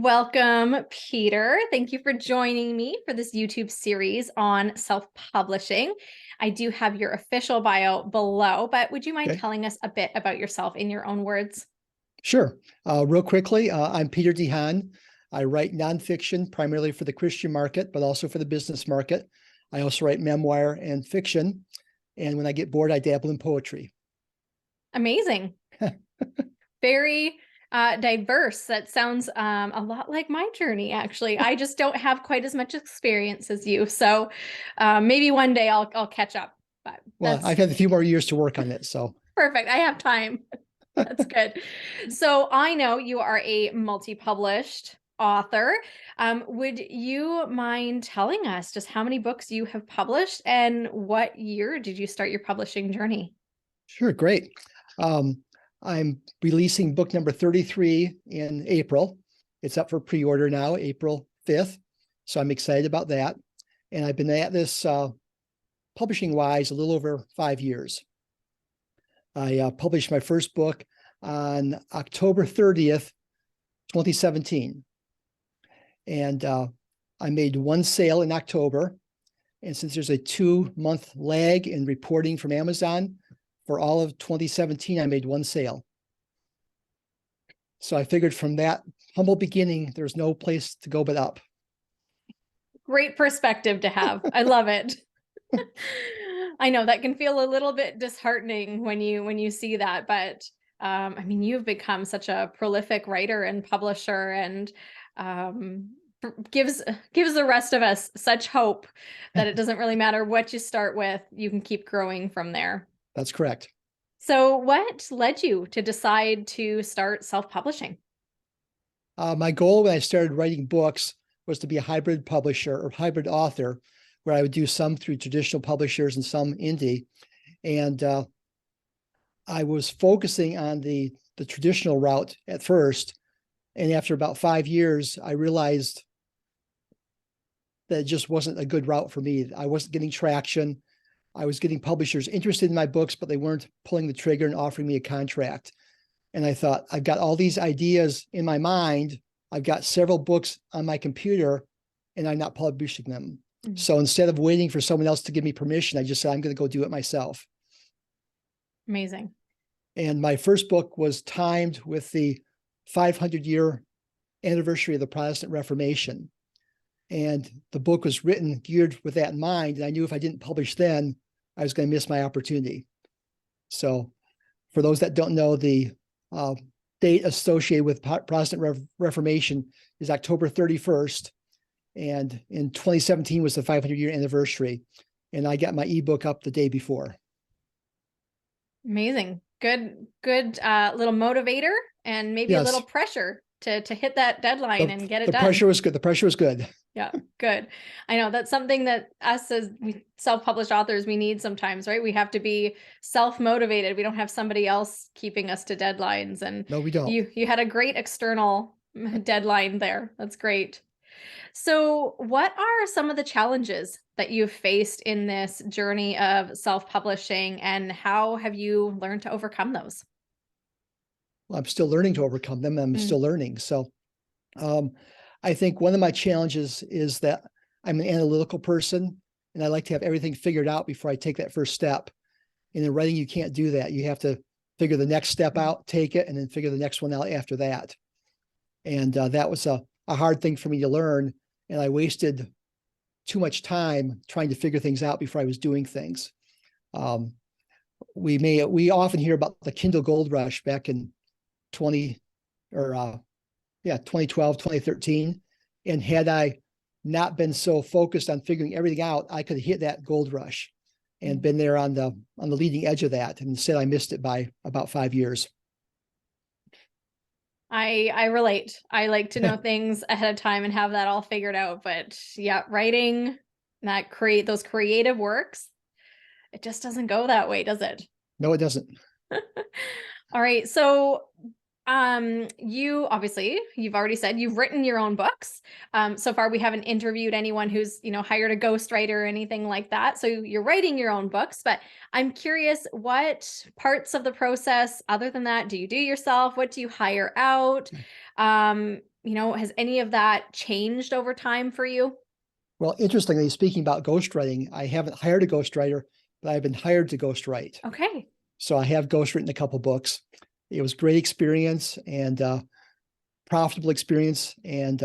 Welcome, Peter. Thank you for joining me for this YouTube series on self-publishing. I do have your official bio below, but would you mind telling us a bit about yourself in your own words? Sure. Real quickly, I'm Peter DeHaan. I write nonfiction primarily for the Christian market, but also for the business market. I also write memoir and fiction. And when I get bored, I dabble in poetry. Amazing. Very diverse. That sounds a lot like my journey, actually. I just don't have quite as much experience as you. So maybe one day I'll catch up. But well, I've had a few more years to work on it. So perfect. I have time. That's good. So I know you are a multi-published author. Would you mind telling us just how many books you have published and what year did you start your publishing journey? Sure, great. I'm releasing book number 33 in April. It's up for pre-order now, April 5th. So I'm excited about that. And I've been at this publishing-wise a little over 5 years. I published my first book on October 30th, 2017. And I made one sale in October. And since there's a 2-month lag in reporting from Amazon, for all of 2017, I made one sale. So I figured from that humble beginning, there's no place to go but up. Great perspective to have. I love it. I know that can feel a little bit disheartening when you see that, but I mean, you've become such a prolific writer and publisher, and gives the rest of us such hope that it doesn't really matter what you start with, you can keep growing from there. That's correct. So what led you to decide to start self-publishing? My goal when I started writing books was to be a hybrid publisher or hybrid author, where I would do some through traditional publishers and some indie. And I was focusing on the traditional route at first. And after about 5 years, I realized that it just wasn't a good route for me. I wasn't getting traction. I was getting publishers interested in my books, but they weren't pulling the trigger and offering me a contract. And I thought, I've got all these ideas in my mind. I've got several books on my computer, and I'm not publishing them. Mm-hmm. So instead of waiting for someone else to give me permission, I just said, I'm going to go do it myself. Amazing. And my first book was timed with the 500-year anniversary of the Protestant Reformation. And the book was written geared with that in mind. And I knew if I didn't publish then, I was going to miss my opportunity. So for those that don't know, the date associated with Protestant Reformation is October 31st. And in 2017 was the 500-year anniversary. And I got my ebook up the day before. Amazing. Good little motivator and maybe a little pressure to hit that deadline and get it done. The pressure was good. The pressure was good. Yeah, good. I know that's something that us as self-published authors, we need sometimes, right? We have to be self-motivated. We don't have somebody else keeping us to deadlines. And no, we don't. You had a great external deadline there. That's great. So what are some of the challenges that you've faced in this journey of self-publishing, and how have you learned to overcome those? Well, I'm still learning to overcome them. I'm still learning. So I think one of my challenges is that I'm an analytical person, and I like to have everything figured out before I take that first step. And in writing, you can't do that. You have to figure the next step out, take it, and then figure the next one out after that. And that was a hard thing for me to learn. And I wasted too much time trying to figure things out before I was doing things. We often hear about the Kindle Gold Rush back in 2012, 2013. And had I not been so focused on figuring everything out, I could have hit that gold rush and been there on the leading edge of that. And instead I missed it by about 5 years. I relate. I like to know things ahead of time and have that all figured out. But yeah, writing those creative works, it just doesn't go that way, does it? No, it doesn't. All right. So you obviously, you've already said you've written your own books. So far, we haven't interviewed anyone who's, hired a ghostwriter or anything like that. So you're writing your own books, but I'm curious, what parts of the process, other than that, do you do yourself? What do you hire out? has any of that changed over time for you? Well, interestingly, speaking about ghostwriting, I haven't hired a ghostwriter, but I've been hired to ghostwrite. Okay. So I have ghostwritten a couple books. It was great experience and profitable experience, and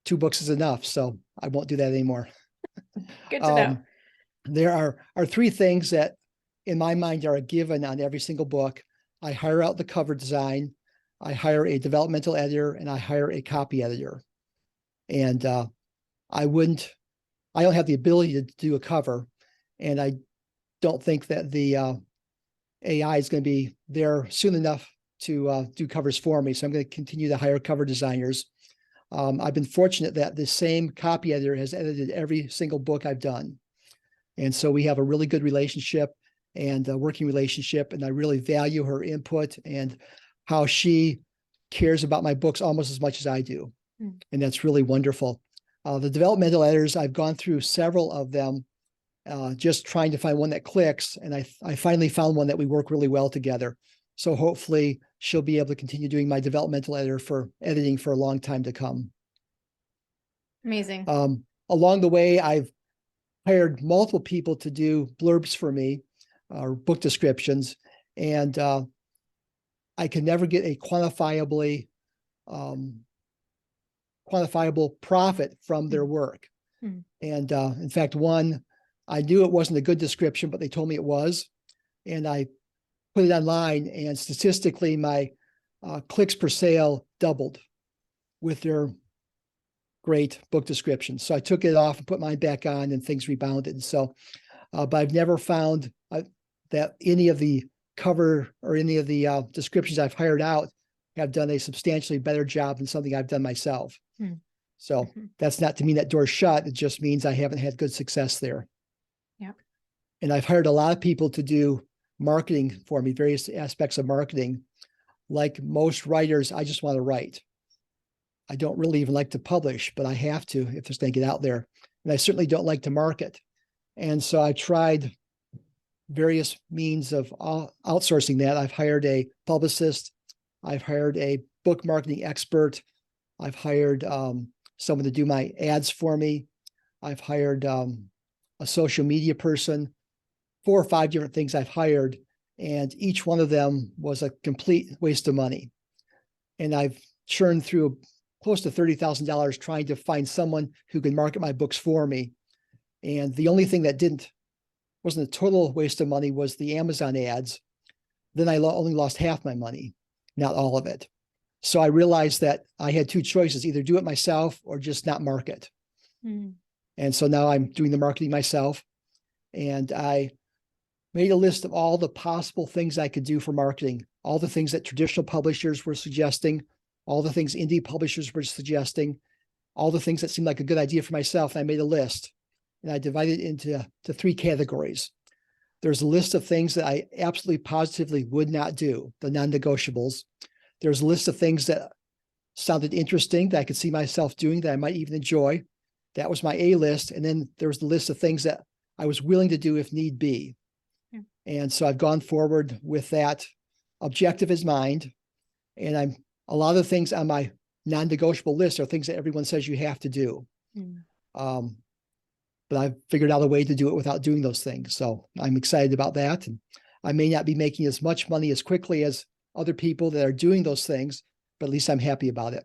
2 books is enough. So I won't do that anymore. Good to know. There are 3 things that in my mind are a given on every single book. I hire out the cover design, I hire a developmental editor, and I hire a copy editor. And I don't have the ability to do a cover, and I don't think that the AI is going to be there soon enough to do covers for me. So I'm going to continue to hire cover designers. I've been fortunate that the same copy editor has edited every single book I've done. And so we have a really good relationship and a working relationship. And I really value her input and how she cares about my books almost as much as I do. And that's really wonderful. The developmental editors, I've gone through several of them, just trying to find one that clicks. And I finally found one that we work really well together. So hopefully she'll be able to continue doing my developmental editing for a long time to come. Amazing. Along the way, I've hired multiple people to do blurbs for me, or book descriptions, and I can never get a quantifiable profit from their work. And in fact, one, I knew it wasn't a good description, but they told me it was. And I put it online, and statistically, my clicks per sale doubled with their great book description. So I took it off and put mine back on, and things rebounded. So, but I've never found that any of the cover or any of the descriptions I've hired out have done a substantially better job than something I've done myself. So that's not to mean that door's shut. It just means I haven't had good success there. Yeah. And I've hired a lot of people to do marketing for me, various aspects of marketing. Like most writers, I just want to write. I don't really even like to publish, but I have to if it's going to get out there. And I certainly don't like to market. And so I tried various means of outsourcing that. I've hired a publicist. I've hired a book marketing expert. I've hired someone to do my ads for me. I've hired a social media person. 4 or 5 different things I've hired, and each one of them was a complete waste of money. And I've churned through close to $30,000 trying to find someone who can market my books for me. And the only thing that wasn't a total waste of money was the Amazon ads. Then I only lost half my money, not all of it. So I realized that I had 2 choices, either do it myself or just not market. And so now I'm doing the marketing myself. And I made a list of all the possible things I could do for marketing, all the things that traditional publishers were suggesting, all the things indie publishers were suggesting, all the things that seemed like a good idea for myself. And I made a list, and I divided it into 3 categories. There's a list of things that I absolutely positively would not do, the non-negotiables. There's a list of things that sounded interesting that I could see myself doing that I might even enjoy. That was my A list. And then there was the list of things that I was willing to do if need be. And so I've gone forward with that objective as mind. And a lot of the things on my non-negotiable list are things that everyone says you have to do. But I've figured out a way to do it without doing those things. So I'm excited about that. And I may not be making as much money as quickly as other people that are doing those things, but at least I'm happy about it.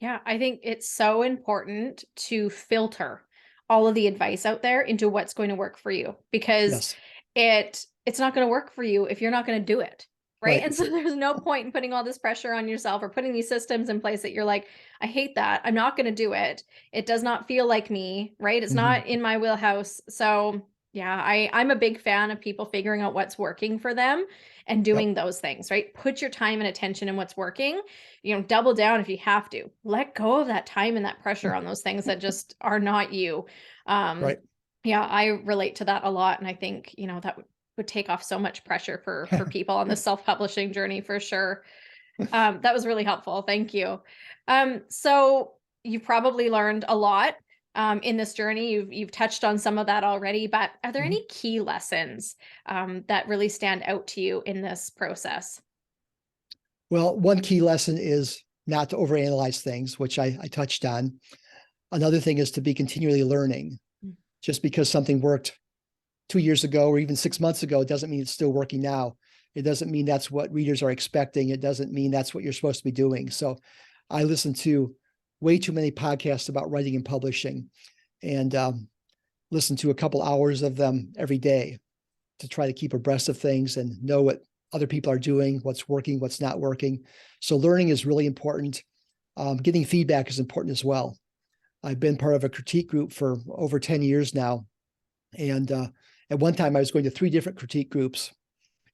Yeah, I think it's so important to filter all of the advice out there into what's going to work for you, because it's not going to work for you if you're not going to do it. Right. And so there's no point in putting all this pressure on yourself or putting these systems in place that you're like, I hate that. I'm not going to do it. It does not feel like me. Right. It's not in my wheelhouse. So yeah, I'm a big fan of people figuring out what's working for them and doing those things, right? Put your time and attention in what's working, double down if you have to. Let go of that time and that pressure on those things that just are not you. Yeah, I relate to that a lot. And I think, that would take off so much pressure for people on the self-publishing journey for sure. That was really helpful. Thank you. So you probably learned a lot in this journey. You've touched on some of that already, but are there any key lessons that really stand out to you in this process? Well, one key lesson is not to overanalyze things, which I touched on. Another thing is to be continually learning. Just because something worked 2 years ago or even 6 months ago doesn't mean it's still working now. It doesn't mean that's what readers are expecting. It doesn't mean that's what you're supposed to be doing. So I listen to way too many podcasts about writing and publishing, and listen to a couple hours of them every day to try to keep abreast of things and know what other people are doing, what's working, what's not working. So learning is really important. Getting feedback is important as well. I've been part of a critique group for over 10 years now. And at one time I was going to 3 different critique groups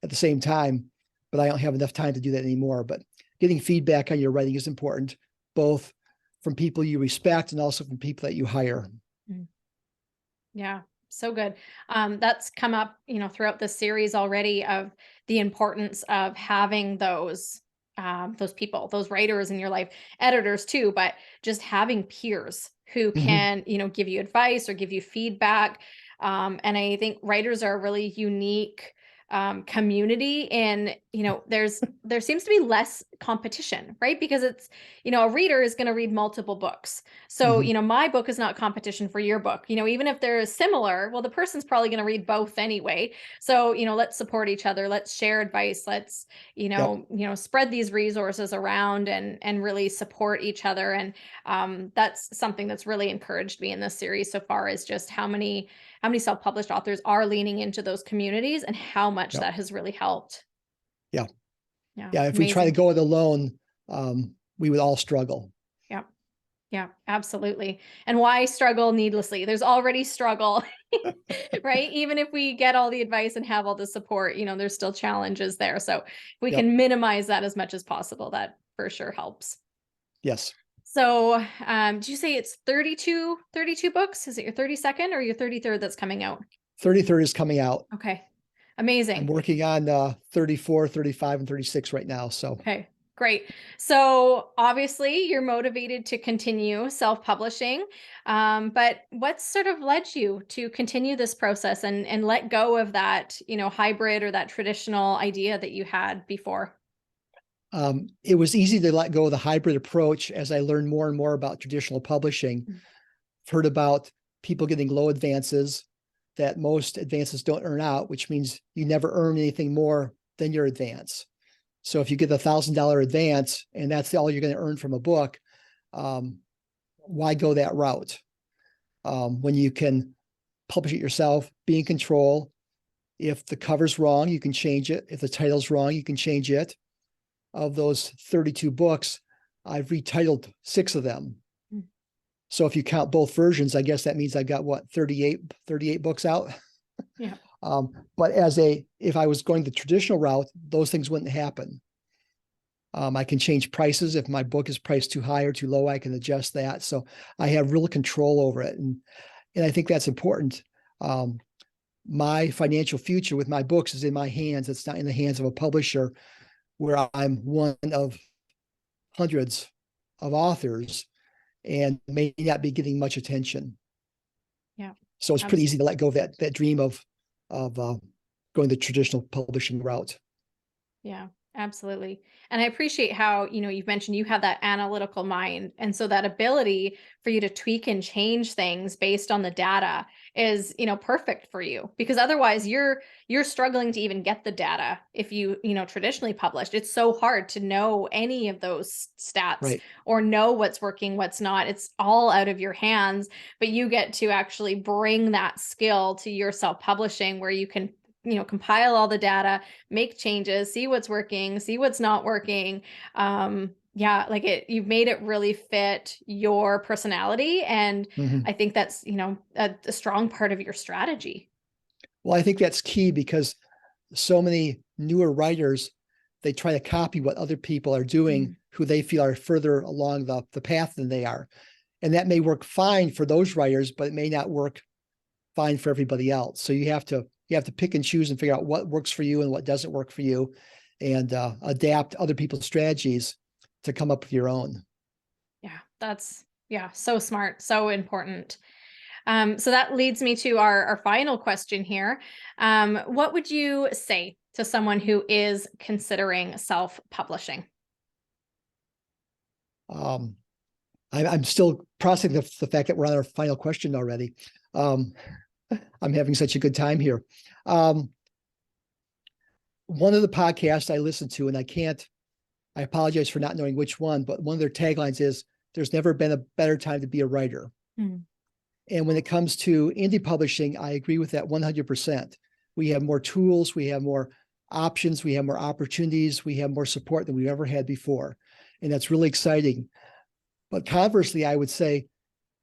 at the same time, but I don't have enough time to do that anymore. But getting feedback on your writing is important, both from people you respect and also from people that you hire. Yeah, so good. That's come up, throughout this series already, of the importance of having those people, those writers in your life, editors too, but just having peers who can, give you advice or give you feedback. And I think writers are a really unique community, and there seems to be less competition, right? Because it's, a reader is going to read multiple books. So my book is not competition for your book. Even if they're similar, well, the person's probably going to read both anyway. So let's support each other, let's share advice, let's spread these resources around and really support each other. And that's something that's really encouraged me in this series so far, is just how many self-published authors are leaning into those communities and how much that has really helped. Yeah. Yeah. If we try to go it alone, we would all struggle. Yeah. Yeah, absolutely. And why struggle needlessly? There's already struggle, right? Even if we get all the advice and have all the support, there's still challenges there. So if we can minimize that as much as possible, that for sure helps. Yes. So, did you say it's 32 books? Is it your 32nd or your 33rd that's coming out? 33rd is coming out. Okay. Amazing. I'm working on 34, 35, and 36 right now. So, okay, great. So obviously you're motivated to continue self-publishing, but what sort of led you to continue this process and let go of that, hybrid or that traditional idea that you had before? it was easy to let go of the hybrid approach as I learned more and more about traditional publishing. I've heard about people getting low advances that most advances don't earn out, which means you never earn anything more than your advance. So if you get $1,000 advance and that's all you're going to earn from a book, why go that route? When you can publish it yourself, be in control. If the cover's wrong, you can change it. If the title's wrong, you can change it. Of those 32 books, I've retitled 6 of them. So if you count both versions, I guess that means I got 38 books out. Yeah. But if I was going the traditional route, those things wouldn't happen. I can change prices. If my book is priced too high or too low, I can adjust that. So I have real control over it. And I think that's important. My financial future with my books is in my hands. It's not in the hands of a publisher, where I'm one of hundreds of authors and may not be getting much attention. Yeah. So it's pretty easy to let go of that dream of going the traditional publishing route. Yeah, absolutely. And I appreciate how, you've mentioned you have that analytical mind. And so that ability for you to tweak and change things based on the data is, perfect for you, because otherwise you're struggling to even get the data. If you, traditionally published, it's so hard to know any of those stats or know what's working, what's not. It's all out of your hands, but you get to actually bring that skill to your self-publishing, where you can compile all the data, make changes, see what's working, see what's not working. You've made it really fit your personality. And I think that's, a strong part of your strategy. Well, I think that's key, because so many newer writers, they try to copy what other people are doing who they feel are further along the path than they are. And that may work fine for those writers, but it may not work fine for everybody else. So you have to pick and choose and figure out what works for you and what doesn't work for you, and adapt other people's strategies to come up with your own. Yeah, that's so smart, so important. So that leads me to our final question here. What would you say to someone who is considering self-publishing? I'm still processing the fact that we're on our final question already. I'm having such a good time here. One of the podcasts I listened to, and I apologize for not knowing which one, but one of their taglines is, "There's never been a better time to be a writer." Mm. And when it comes to indie publishing, I agree with that 100%. We have more tools, we have more options, we have more opportunities, we have more support than we've ever had before. And that's really exciting. But conversely, I would say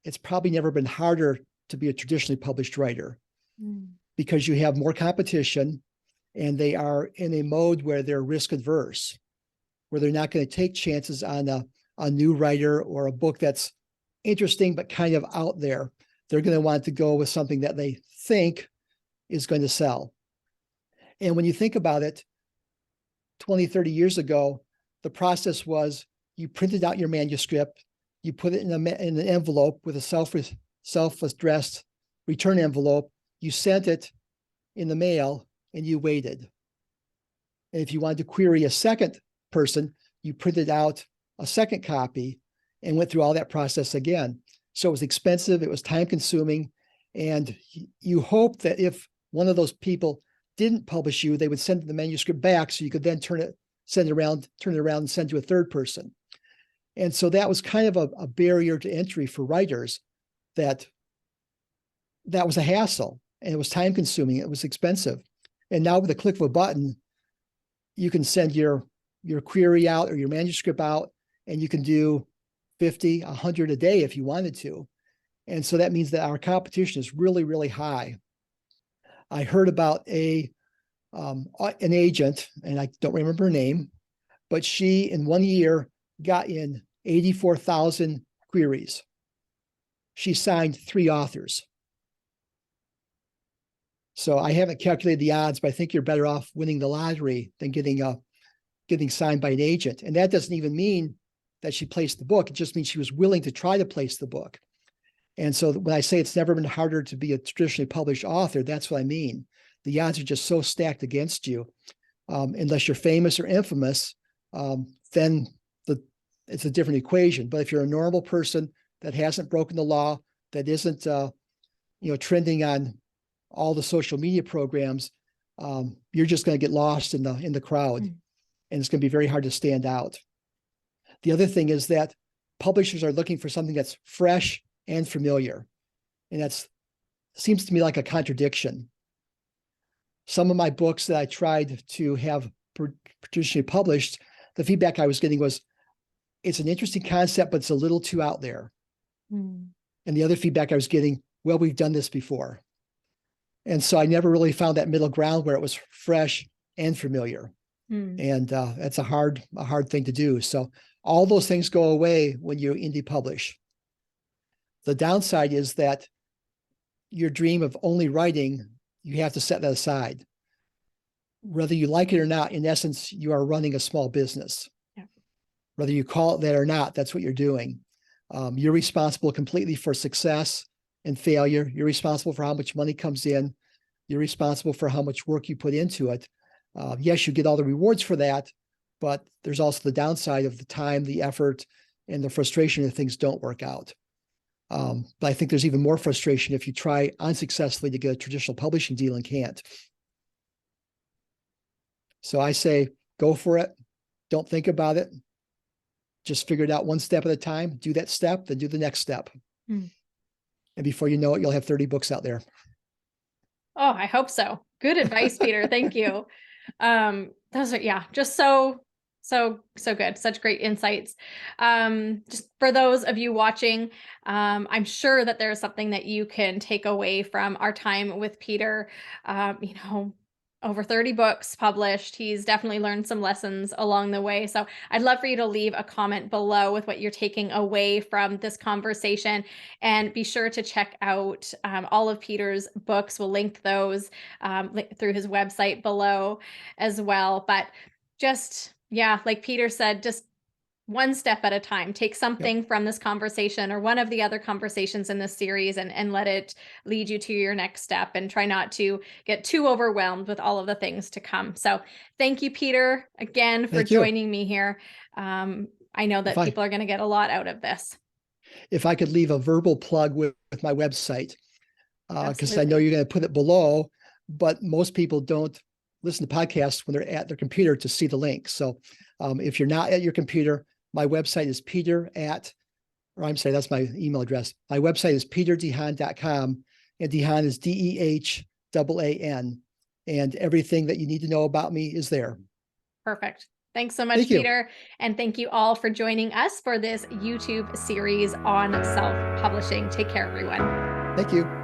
it's probably never been harder to be a traditionally published writer because you have more competition and they are in a mode where they're risk adverse, where they're not going to take chances on a new writer or a book that's interesting but kind of out there. They're going to want to go with something that they think is going to sell. And when you think about it, 20, 30 years ago, the process was you printed out your manuscript, you put it in an envelope with a self-addressed return envelope, you sent it in the mail, and you waited. And if you wanted to query a second person, you printed out a second copy and went through all that process again. So it was expensive, it was time consuming, and you hope that if one of those people didn't publish you, they would send the manuscript back so you could then turn it around and send to a third person. And so that was kind of a barrier to entry for writers, that was a hassle, and it was time consuming, it was expensive. And now with the click of a button, you can send your query out or your manuscript out, and you can do 50, 100 a day if you wanted to. And so that means that our competition is really, really high. I heard about an agent, and I don't remember her name, but she in 1 year got in 84,000 queries. She signed 3 authors. So I haven't calculated the odds, but I think you're better off winning the lottery than getting signed by an agent. And that doesn't even mean that she placed the book. It just means she was willing to try to place the book. And so when I say it's never been harder to be a traditionally published author, that's what I mean. The odds are just so stacked against you. Unless you're famous or infamous, then it's a different equation. But if you're a normal person that hasn't broken the law, that isn't trending on all the social media programs, you're just going to get lost in the crowd, and it's going to be very hard to stand out. The other thing is that publishers are looking for something that's fresh and familiar, and that seems to me like a contradiction. Some of my books that I tried to have traditionally published, the feedback I was getting was, it's an interesting concept, but it's a little too out there. And the other feedback I was getting, well, we've done this before. And so I never really found that middle ground where it was fresh and familiar. And that's a hard thing to do. So all those things go away when you indie publish. The downside is that your dream of only writing, you have to set that aside. Whether you like it or not, in essence, you are running a small business. Yeah. Whether you call it that or not, that's what you're doing. You're responsible completely for success and failure. You're responsible for how much money comes in. You're responsible for how much work you put into it. Yes, you get all the rewards for that, but there's also the downside of the time, the effort, and the frustration if things don't work out. But I think there's even more frustration if you try unsuccessfully to get a traditional publishing deal and can't. So I say, go for it. Don't think about it. Just figure it out one step at a time. Do that step, then do the next step. And before you know it, you'll have 30 books out there. Oh, I hope so. Good advice, Peter. Thank you. Those are, just so good. Such great insights. Just for those of you watching, I'm sure that there's something that you can take away from our time with Peter. Over 30 books published. He's definitely learned some lessons along the way. So I'd love for you to leave a comment below with what you're taking away from this conversation, and be sure to check out all of Peter's books. We'll link those through his website below as well. But just, like Peter said, just one step at a time. Take something from this conversation or one of the other conversations in this series and let it lead you to your next step, and try not to get too overwhelmed with all of the things to come. So thank you, Peter, again, for joining me here. I know that people are going to get a lot out of this. If I could leave a verbal plug with my website, because I know you're going to put it below, but most people don't listen to podcasts when they're at their computer to see the link. So if you're not at your computer, my website is that's my email address. My website is peterdehaan.com, and DeHaan is DEHAAN. And everything that you need to know about me is there. Perfect. Thanks so much, Peter. And thank you all for joining us for this YouTube series on self-publishing. Take care, everyone. Thank you.